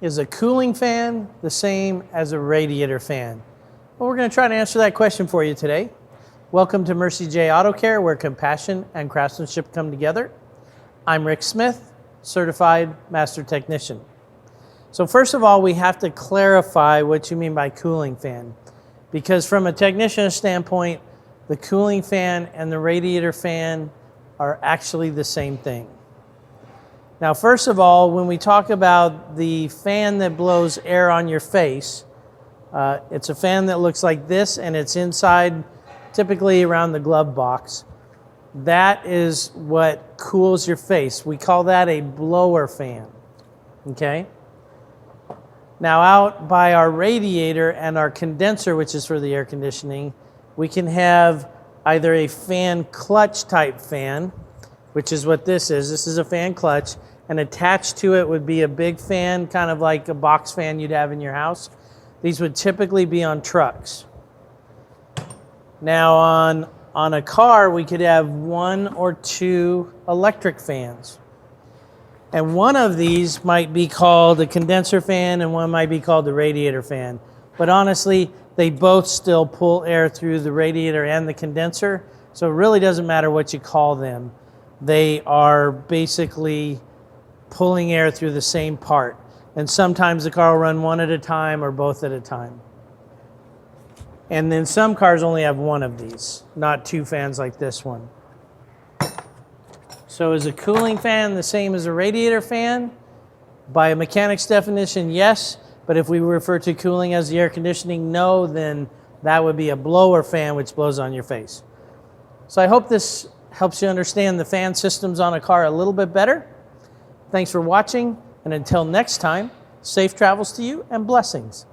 Is a cooling fan the same as a radiator fan? Well, we're going to try to answer that question for you today. Welcome to Mercie J Auto Care, where compassion and craftsmanship come together. I'm Rick Smith, certified master technician. So first of all, we have to clarify what you mean by cooling fan, because from a technician's standpoint, the cooling fan and the radiator fan are actually the same thing. Now, first of all, when we talk about the fan that blows air on your face, it's a fan that looks like this, and it's inside, typically around the glove box. That is what cools your face. We call that a blower fan, okay? Now, out by our radiator and our condenser, which is for the air conditioning, we can have either a fan clutch type fan, which is what this is. This is a fan clutch, and attached to it would be a big fan, kind of like a box fan you'd have in your house. These would typically be on trucks. Now on a car, we could have one or two electric fans. And one of these might be called a condenser fan and one might be called the radiator fan. But honestly, they both still pull air through the radiator and the condenser, so it really doesn't matter what you call them. They are basically pulling air through the same part. And sometimes the car will run one at a time or both at a time. And then some cars only have one of these, not two fans like this one. So is a cooling fan the same as a radiator fan? By a mechanic's definition, yes. But if we refer to cooling as the air conditioning, no, then that would be a blower fan which blows on your face. So I hope this helps you understand the fan systems on a car a little bit better. Thanks for watching, and until next time, safe travels to you and blessings.